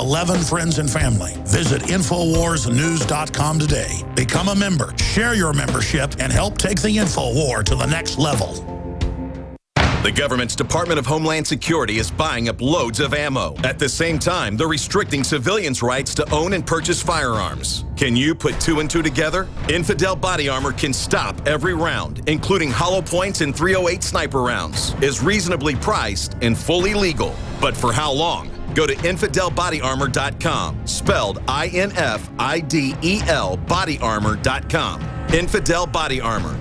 11 friends and family. Visit InfoWarsNews.com today. Become a member, share your membership, and help take the InfoWar to the next level. The government's Department of Homeland Security is buying up loads of ammo. At the same time, they're restricting civilians' rights to own and purchase firearms. Can you put two and two together? Infidel Body Armor can stop every round, including hollow points and .308 sniper rounds, is reasonably priced and fully legal. But for how long? Go to InfidelBodyArmor.com, spelled I-N-F-I-D-E-L, bodyarmor.com. Infidel Body Armor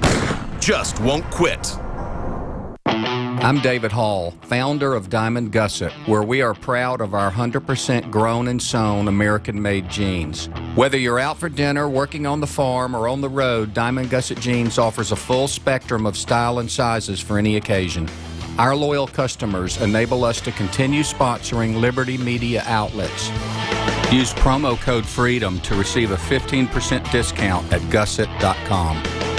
just won't quit. I'm David Hall, founder of Diamond Gusset, where we are proud of our 100% grown and sewn American-made jeans. Whether you're out for dinner, working on the farm, or on the road, Diamond Gusset Jeans offers a full spectrum of style and sizes for any occasion. Our loyal customers enable us to continue sponsoring Liberty Media outlets. Use promo code FREEDOM to receive a 15% discount at Gusset.com.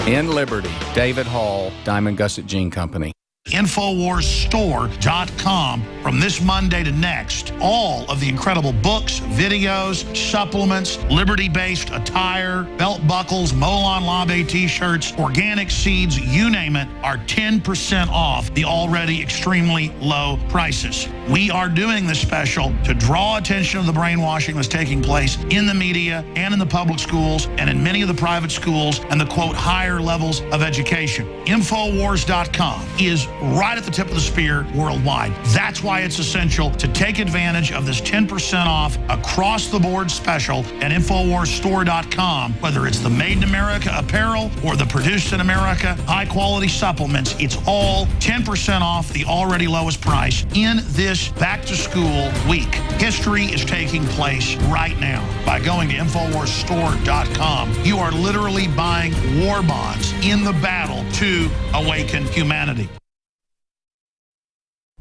In Liberty, David Hall, Diamond Gusset Jean Company. InfoWarsStore.com. From this Monday to next, all of the incredible books, videos, supplements, Liberty-based attire, belt buckles, Molon Labe t-shirts, organic seeds, you name it, are 10% off the already extremely low prices. We are doing this special to draw attention to the brainwashing that's taking place in the media and in the public schools and in many of the private schools and the, quote, higher levels of education. InfoWars.com is right at the tip of the spear worldwide. That's why it's essential to take advantage of this 10% off across-the-board special at InfoWarsStore.com. Whether it's the Made in America apparel or the Produced in America high-quality supplements, it's all 10% off the already lowest price in this back-to-school week. History is taking place right now. By going to InfoWarsStore.com, you are literally buying war bonds in the battle to awaken humanity.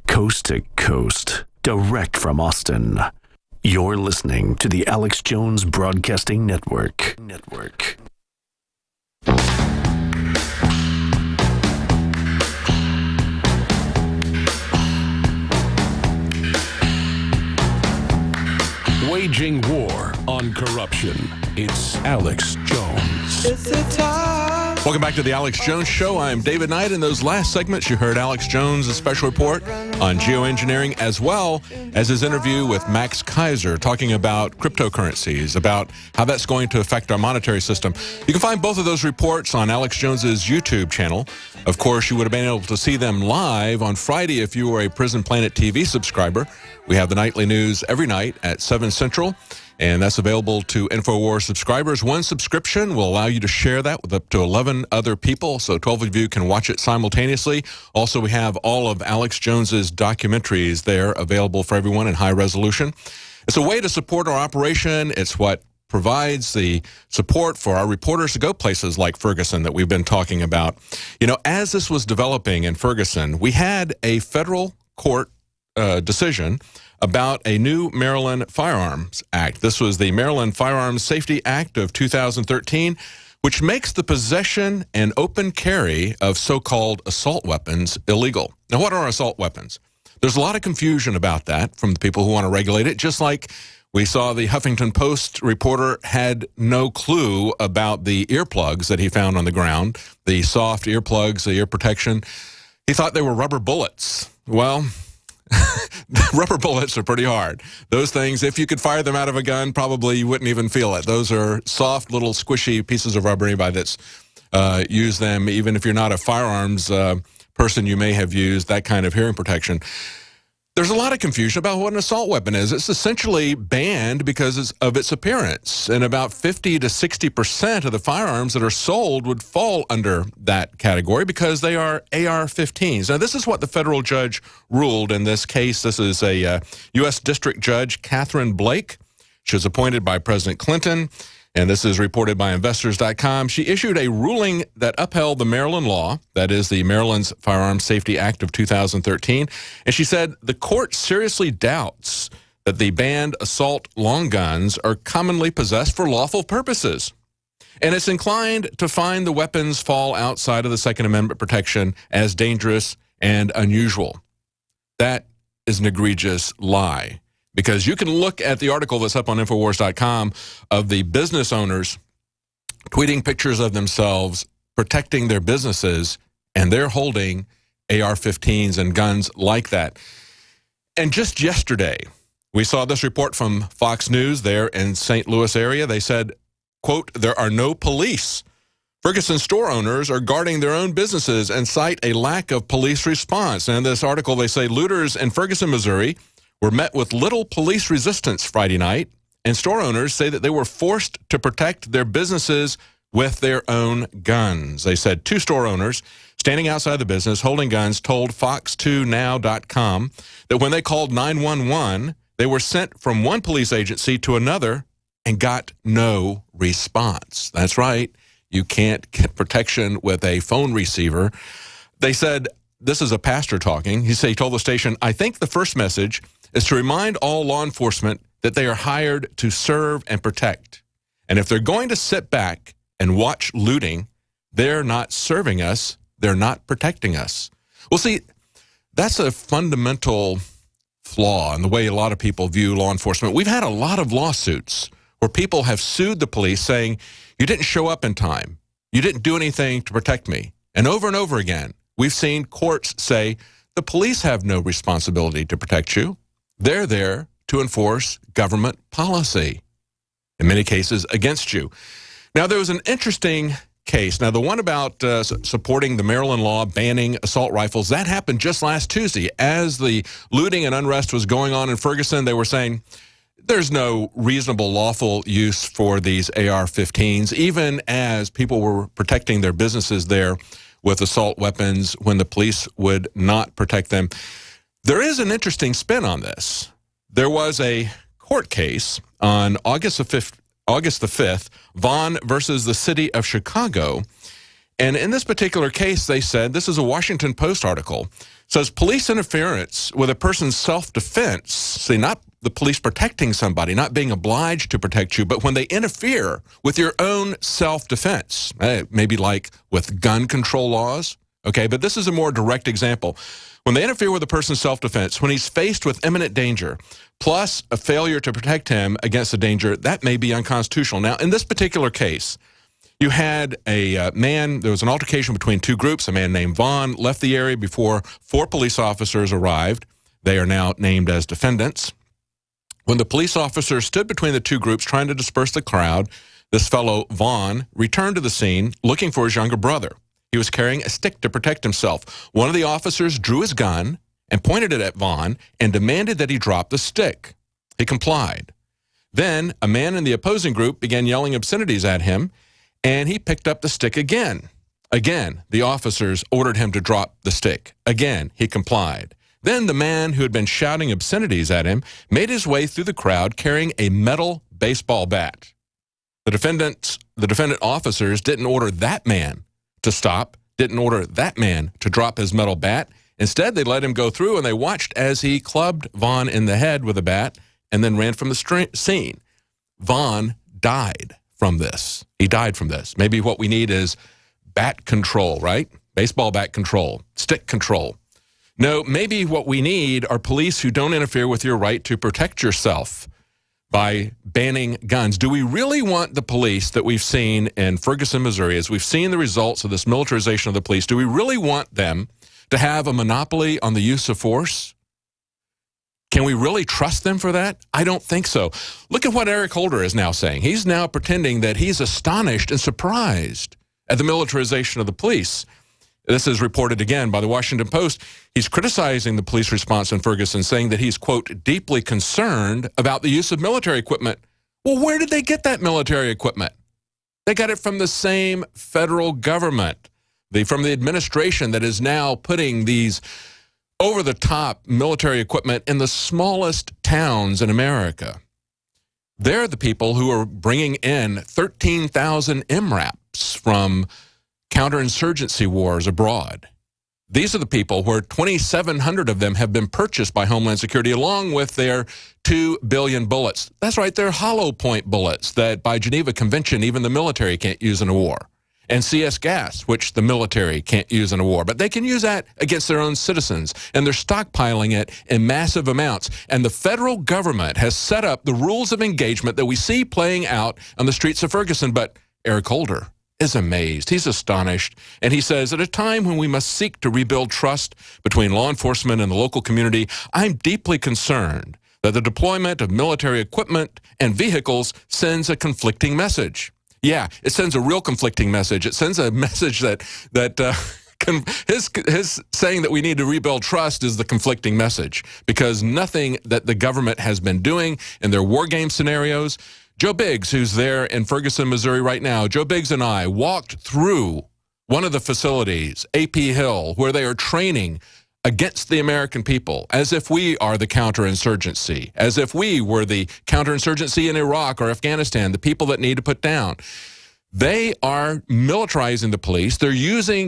Coast to coast, direct from Austin. You're listening to the Alex Jones Broadcasting Network. Waging war on corruption. It's Alex Jones. Welcome back to the Alex Jones Show. I'm David Knight. In those last segments, you heard Alex Jones' special report on geoengineering, as well as his interview with Max Keiser, talking about cryptocurrencies, about how that's going to affect our monetary system. You can find both of those reports on Alex Jones's YouTube channel. Of course, you would have been able to see them live on Friday if you were a Prison Planet TV subscriber. We have the nightly news every night at 7 Central. And that's available to InfoWars subscribers. One subscription will allow you to share that with up to 11 other people, so 12 of you can watch it simultaneously. Also, we have all of Alex Jones's documentaries there available for everyone in high resolution. It's a way to support our operation. It's what provides the support for our reporters to go places like Ferguson that we've been talking about. You know, as this was developing in Ferguson, we had a federal court decision about a new Maryland Firearms Act. This was the Maryland Firearms Safety Act of 2013, which makes the possession and open carry of so-called assault weapons illegal. Now, what are assault weapons? There's a lot of confusion about that from the people who want to regulate it, just like we saw the Huffington Post reporter had no clue about the earplugs that he found on the ground, the soft earplugs, the ear protection. He thought they were rubber bullets. Well, rubber bullets are pretty hard. Those things, if you could fire them out of a gun, probably you wouldn't even feel it. Those are soft, little squishy pieces of rubber. Anybody that's used them, even if you're not a firearms person, you may have used that kind of hearing protection. There's a lot of confusion about what an assault weapon is. It's essentially banned because of its appearance, and about 50 to 60% of the firearms that are sold would fall under that category because they are AR-15s. Now, this is what the federal judge ruled in this case. This is a U.S. District Judge, Catherine Blake. She was appointed by President Clinton, and this is reported by Investors.com. She issued a ruling that upheld the Maryland law, that is the Maryland's Firearms Safety Act of 2013, and she said the court seriously doubts that the banned assault long guns are commonly possessed for lawful purposes, and it's inclined to find the weapons fall outside of the Second Amendment protection as dangerous and unusual. That is an egregious lie. because you can look at the article that's up on Infowars.com of the business owners tweeting pictures of themselves protecting their businesses, and they're holding AR-15s and guns like that. And just yesterday, we saw this report from Fox News there in St. Louis area. They said, quote, there are no police. Ferguson store owners are guarding their own businesses and cite a lack of police response. And in this article, they say looters in Ferguson, Missouri were met with little police resistance Friday night, and store owners say that they were forced to protect their businesses with their own guns. They said 2 store owners standing outside the business holding guns told Fox2Now.com that when they called 911, they were sent from one police agency to another and got no response. That's right. You can't get protection with a phone receiver. They said, this is a pastor talking. He told the station, I think the first message is to remind all law enforcement that they are hired to serve and protect. And if they're going to sit back and watch looting, they're not serving us. They're not protecting us. Well, see, that's a fundamental flaw in the way a lot of people view law enforcement. We've had a lot of lawsuits where people have sued the police saying, you didn't show up in time. You didn't do anything to protect me. And over again, we've seen courts say the police have no responsibility to protect you. They're there to enforce government policy, in many cases against you. Now, there was an interesting case. Now, the one about supporting the Maryland law banning assault rifles, that happened just last Tuesday. As the looting and unrest was going on in Ferguson, they were saying, there's no reasonable lawful use for these AR-15s, even as people were protecting their businesses there with assault weapons when the police would not protect them. There is an interesting spin on this. There was a court case on August the 5th, Vaughn versus the city of Chicago. And in this particular case, they said, this is a Washington Post article, says police interference with a person's self-defense, see, not the police protecting somebody, not being obliged to protect you, but when they interfere with your own self-defense, maybe like with gun control laws, okay, but this is a more direct example. When they interfere with a person's self-defense, when he's faced with imminent danger, plus a failure to protect him against the danger, that may be unconstitutional. Now, in this particular case, you had a man, there was an altercation between 2 groups. A man named Vaughn left the area before 4 police officers arrived. They are now named as defendants. When the police officers stood between the 2 groups trying to disperse the crowd, this fellow Vaughn returned to the scene looking for his younger brother. He was carrying a stick to protect himself. One of the officers drew his gun and pointed it at Vaughn and demanded that he drop the stick. He complied. Then a man in the opposing group began yelling obscenities at him, and he picked up the stick again. Again, the officers ordered him to drop the stick. Again, he complied. Then the man who had been shouting obscenities at him made his way through the crowd carrying a metal baseball bat. The defendant officers didn't order that man to stop, didn't order that man to drop his metal bat. Instead, they let him go through, and they watched as he clubbed Vaughn in the head with a bat and then ran from the scene. Vaughn died from this. He died from this. Maybe what we need is bat control, right? Baseball bat control, stick control. No, maybe what we need are police who don't interfere with your right to protect yourself by banning guns. Do we really want the police that we've seen in Ferguson, Missouri, as we've seen the results of this militarization of the police, do we really want them to have a monopoly on the use of force? Can we really trust them for that? I don't think so. Look at what Eric Holder is now saying. He's now pretending that he's astonished and surprised at the militarization of the police. This is reported again by the Washington Post. He's criticizing the police response in Ferguson, saying that he's, quote, deeply concerned about the use of military equipment. Well, where did they get that military equipment? They got it from the same federal government, from the administration that is now putting these over-the-top military equipment in the smallest towns in America. They're the people who are bringing in 13,000 MRAPs from counterinsurgency wars abroad. These are the people where 2,700 of them have been purchased by Homeland Security along with their 2 billion bullets. That's right, they're hollow point bullets that by Geneva Convention even the military can't use in a war. and CS gas, which the military can't use in a war. But they can use that against their own citizens, and they're stockpiling it in massive amounts. And the federal government has set up the rules of engagement that we see playing out on the streets of Ferguson. But Eric Holder is amazed. He's astonished. And he says, at a time when we must seek to rebuild trust between law enforcement and the local community, I'm deeply concerned that the deployment of military equipment and vehicles sends a conflicting message. Yeah, it sends a real conflicting message. It sends a message that his saying that we need to rebuild trust is the conflicting message, because nothing that the government has been doing in their war game scenarios. Joe Biggs, who's there in Ferguson, Missouri right now, Joe Biggs and I walked through one of the facilities, AP Hill, where they are training against the American people, as if we are the counterinsurgency, as if we were the counterinsurgency in Iraq or Afghanistan, the people that need to put down. They are militarizing the police. They're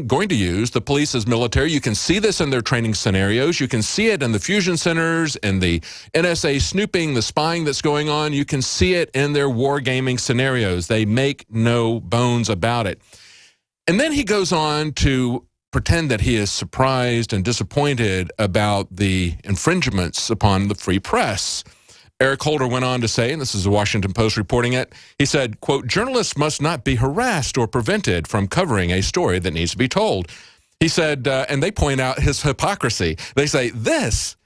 going to use the police as military. You can see this in their training scenarios. You can see it in the fusion centers, in the NSA snooping, the spying that's going on. You can see it in their wargaming scenarios. They make no bones about it. And then he goes on to pretend that he is surprised and disappointed about the infringements upon the free press. Eric Holder went on to say, and this is the Washington Post reporting it, he said, quote, journalists must not be harassed or prevented from covering a story that needs to be told. He said, and they point out his hypocrisy. They say, this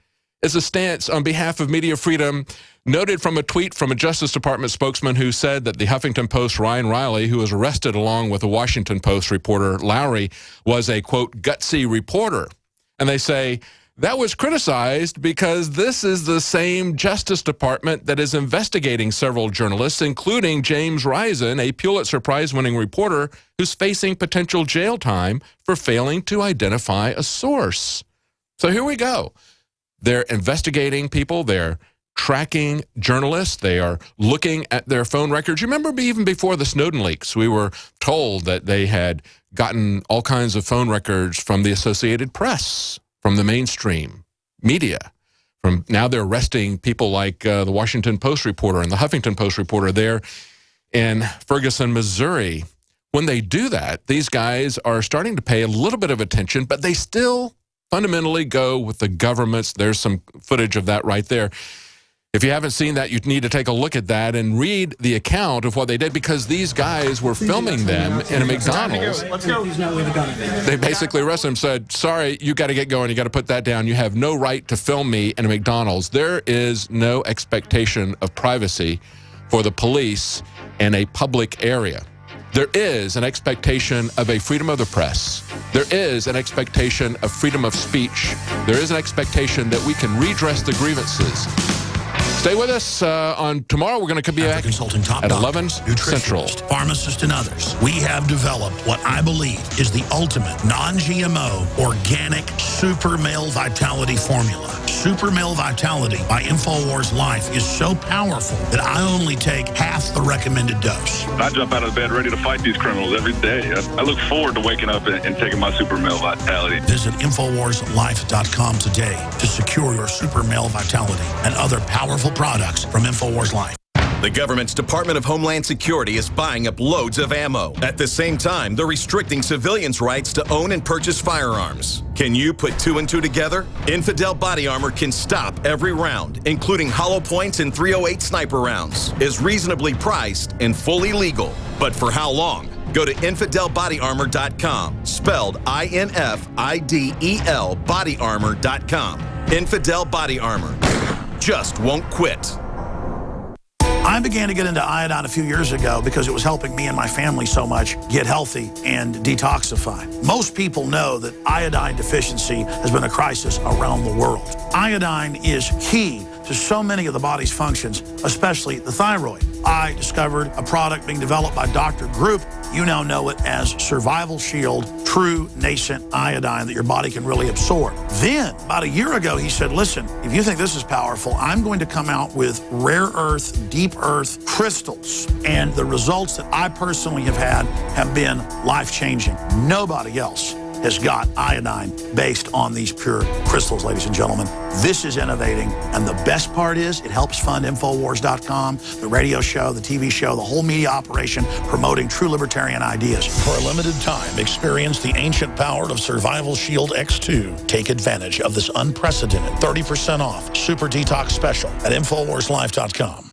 is a stance on behalf of media freedom, noted from a tweet from a Justice Department spokesman who said that the Huffington Post Ryan Riley, who was arrested along with the Washington Post reporter Lowry, was a, quote, gutsy reporter. And they say that was criticized because this is the same Justice Department that is investigating several journalists, including James Risen, a Pulitzer Prize-winning reporter who's facing potential jail time for failing to identify a source. So here we go. They're investigating people. They're tracking journalists. They are looking at their phone records. You remember even before the Snowden leaks, we were told that they had gotten all kinds of phone records from the Associated Press, from the mainstream media. Now they're arresting people like the Washington Post reporter and the Huffington Post reporter there in Ferguson, Missouri. When they do that, these guys are starting to pay a little bit of attention, but they still fundamentally go with the government's. There's some footage of that right there. If you haven't seen that, you need to take a look at that and read the account of what they did, because these guys were filming them in a McDonald's. Let's go. They basically arrested him, said, sorry, you got to get going. You got to put that down. You have no right to film me in a McDonald's. There is no expectation of privacy for the police in a public area. There is an expectation of a freedom of the press. There is an expectation of freedom of speech. There is an expectation that we can redress the grievances. Stay with us on tomorrow. We're going to be back consulting top at 11 doctors, Central. Pharmacists and others. We have developed what I believe is the ultimate non-GMO organic super male vitality formula. Super male vitality by InfoWars Life is so powerful that I only take half the recommended dose. I jump out of bed ready to fight these criminals every day. I look forward to waking up and taking my super male vitality. Visit InfoWarsLife.com today to secure your super male vitality and other powerful products from InfoWars Life. The government's Department of Homeland Security is buying up loads of ammo. At the same time, they're restricting civilians' rights to own and purchase firearms. Can you put two and two together? Infidel Body Armor can stop every round, including hollow points and .308 sniper rounds, is reasonably priced and fully legal. But for how long? Go to InfidelBodyArmor.com, spelled INFIDEL bodyarmor.com. Infidel Body Armor just won't quit. I began to get into iodine a few years ago because it was helping me and my family so much get healthy and detoxify. Most people know that iodine deficiency has been a crisis around the world. Iodine is key to so many of the body's functions, especially the thyroid. I discovered a product being developed by Dr. Group. You now know it as Survival Shield, true nascent iodine that your body can really absorb. Then, about a year ago, he said, listen, if you think this is powerful, I'm going to come out with rare earth, deep earth crystals. And the results that I personally have had have been life-changing. Nobody else has got iodine based on these pure crystals, ladies and gentlemen. This is innovating, and the best part is it helps fund Infowars.com, the radio show, the TV show, the whole media operation promoting true libertarian ideas. For a limited time, experience the ancient power of Survival Shield X2. Take advantage of this unprecedented 30% off Super Detox special at InfoWarsLife.com.